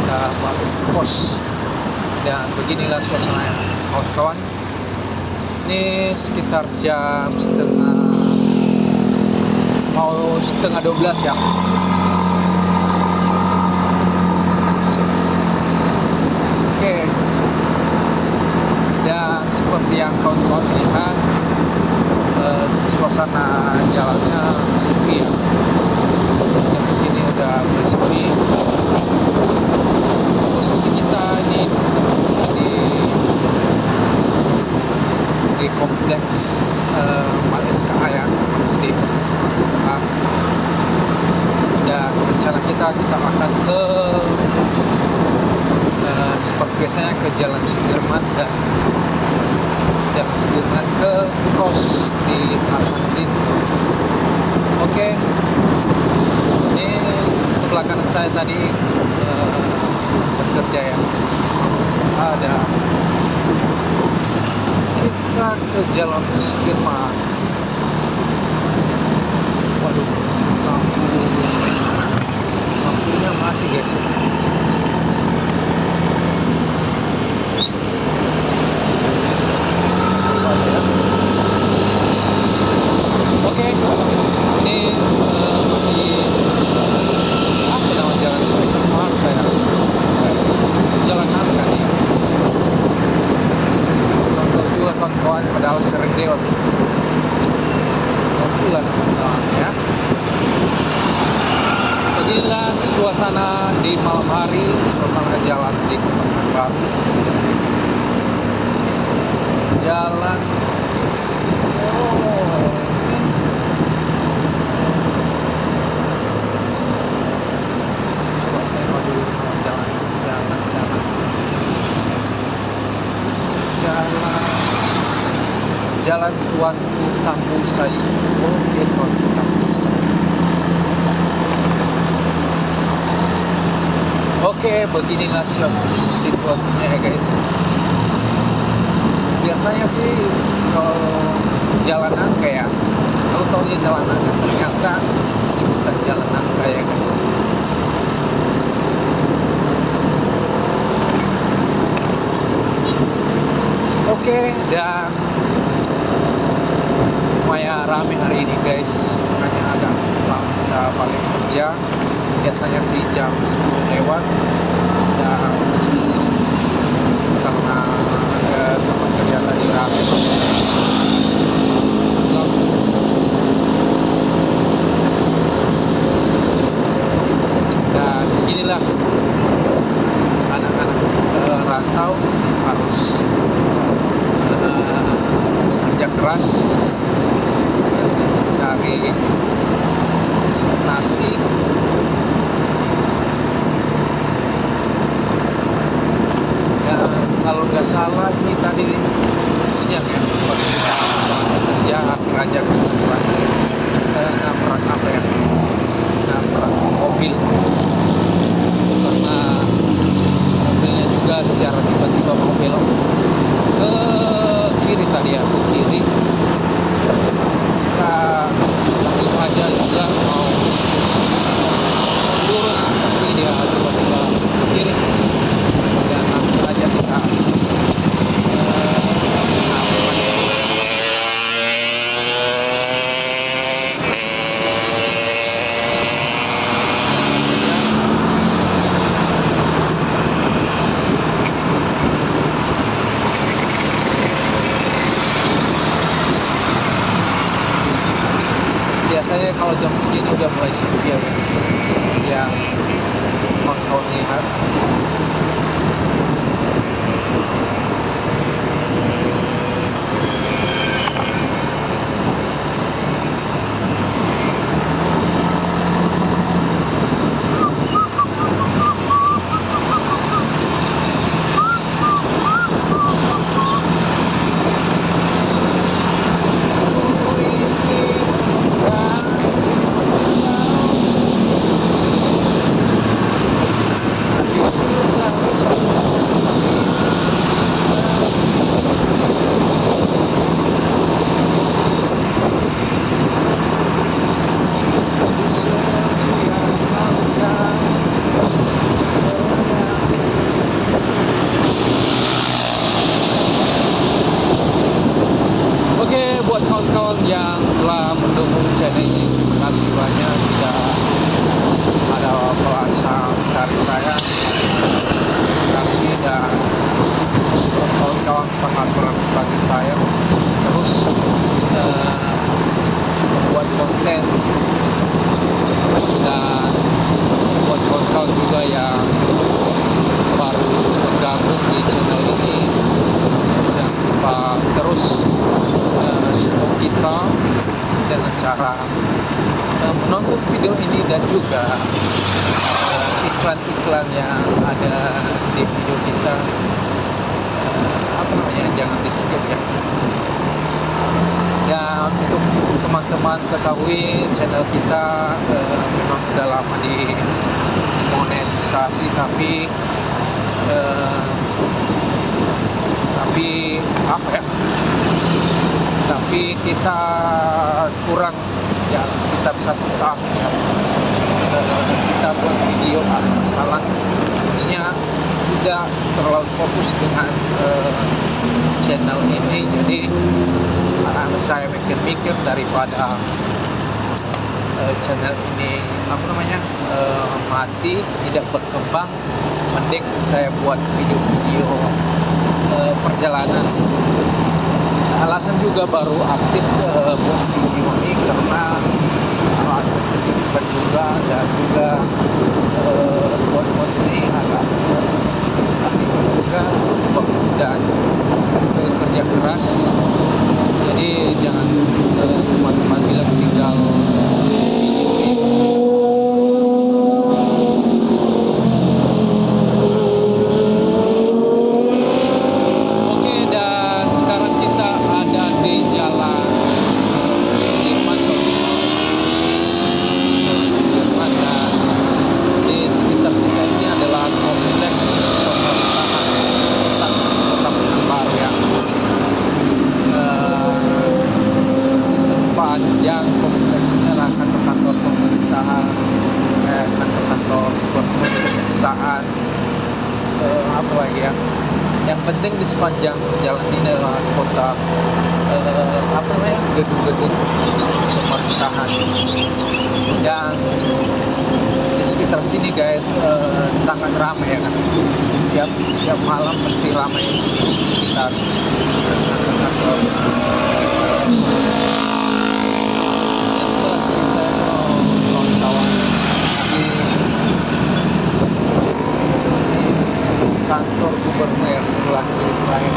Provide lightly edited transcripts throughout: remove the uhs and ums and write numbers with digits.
kita balik kos. Dan beginilah suasana kawan-kawan. Ini sekitar jam setengah 12 ya. Oke. Dan seperti yang kawan-kawan lihat, suasana jalannya sepi ya. Jam segini udah mulai sepi. Posisi kita ini di kompleks SKA ya, masih di SKA. Dan rencana kita akan ke seperti biasanya ke Jalan Sudirman dan Jalan Sudirman ke kos di Hasanuddin. Oke. Ini sebelah kanan saya tadi bekerja ya, ada kita ke Jalan Sudirman. Waduh, lampunya mati guys. Oke, ini masih apa nama Jalan Sudirman kayak Jalan Nangka nih. Nonton juga kawan-kawan, padahal sering lewat bulan ya. Beginilah suasana di malam hari, suasana jalan di Kota Pekanbaru. Jalan coba tengok dulu jalan Jalan Tuanku Tambusai. Oke, Tuanku Tambusai. Oke, beginilah situasinya ya guys. Biasanya sih kalau Jalan Nangka ya, kalau taunya Jalan Nangka, ternyata ini bukan Jalan Nangka ya guys. Oke, dan lumayan rame hari ini guys, makanya agak lama kita balik kerja. Biasanya sih jam 10 lewat, dan karena ada teman kerja tadi rame. Dan inilah anak-anak rantau harus bekerja keras dan mencari sesuap nasi. Dan kalau nggak salah ini tadi siang ya, pas kita kerja akhir nabrak apa ya, nabrak mobil, karena mobilnya juga secara tiba-tiba mau belok ke kiri tadi ya, ke kiri. Kita langsung aja juga mau lurus, tapi dia tiba-tiba ke kiri, dan langsung aja kita biasanya kalau jam segini udah mulai sepi ya guys, yang kawan-kawan lihat. cara menonton video ini dan juga iklan-iklan yang ada di video kita, jangan di skip ya. Dan untuk teman-teman ketahui channel kita memang udah lama di monetisasi, tapi tapi kita kurang ya sekitar 1 tahun ya. Kita buat video asal-asalan, maksudnya tidak terlalu fokus dengan channel ini. Jadi saya mikir-mikir daripada channel ini mati, tidak berkembang, mending saya buat video-video perjalanan. Alasan juga baru aktif buat video ini karena alasan kesibukan juga, dan juga buat ini agak aktif juga dan kerja keras. Jadi jangan teman-teman bilang tinggal video ini. Oke, dan sekarang kita ada di Jalan Sudirman, dan di sekitar kita ini adalah kompleks pemerintahan pusat Kota Pekanbaru ya. Sepanjang kompleks ini adalah kantor-kantor pemerintahan, kantor-kantor kejaksaan, apa lagi ya. Yang penting di sepanjang jalan ini adalah gedung-gedung pemerintahan. Dan di sekitar sini guys sangat ramai ya kan. Tiap malam pasti ramai di sekitar kantor. Kantor gubernur sebelah kiri saya.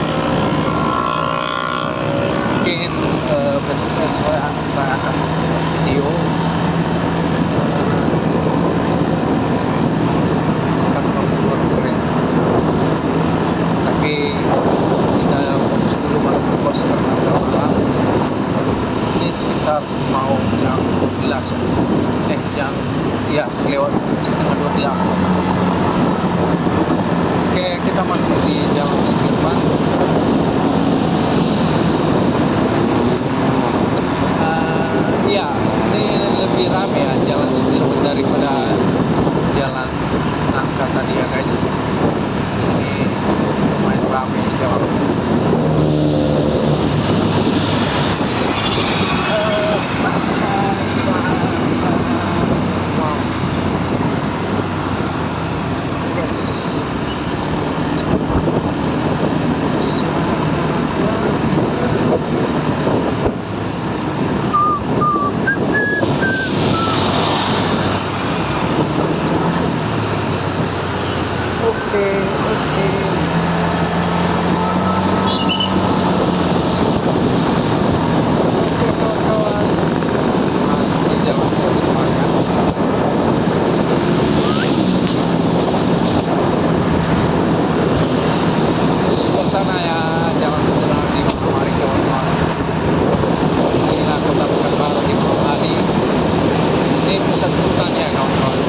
Mungkin besoknya saya akan membuat video kantor gubernur ya. Tapi kita fokus dulu malam kos karena malam. Ini sekitar mau jam 12 ya. Lewat setengah 12. Oke, kita masih di Jalan Sudirman. Ya, ini lebih ramai ya Jalan Sudirman daripada Jalan Nangka tadi ya guys. Ini lumayan ramai jalan. Sana ya Jalan Sudirman di Mari kawan-kawan. Inilah Kota Pekanbaru di Purwodadi. Ini pusat hutan ya kawan-kawan.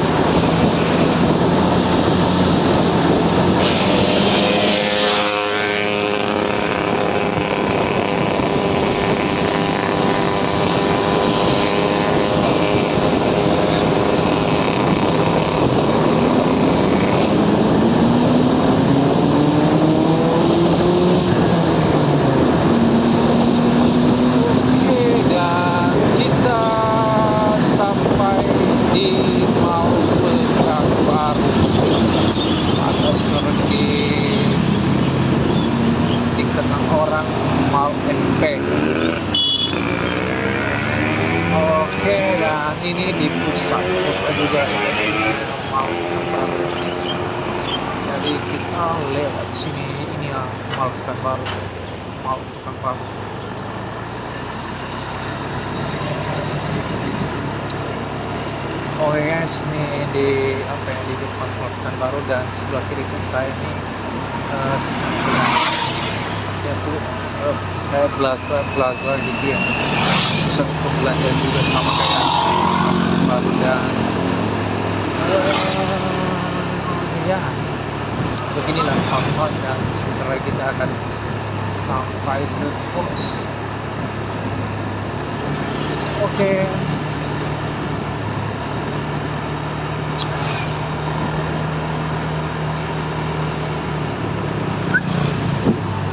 Dikenal orang Mall MP. Oke, dan ini di pusat kota juga ya, Mall Pekanbaru. Jadi kita lewat sini, ini ya Mall Pekanbaru, Mall Pekanbaru. Oh yes, nih di apa ya, di depan Pekan Baru dan sebelah kiri saya ini ya tuh kayak plaza plaza gitu ya, pusat perbelanjaan juga sama kayak Pekan Baru dan ya beginilah fun dan sebentar lagi kita akan sampai ke pos. Oke.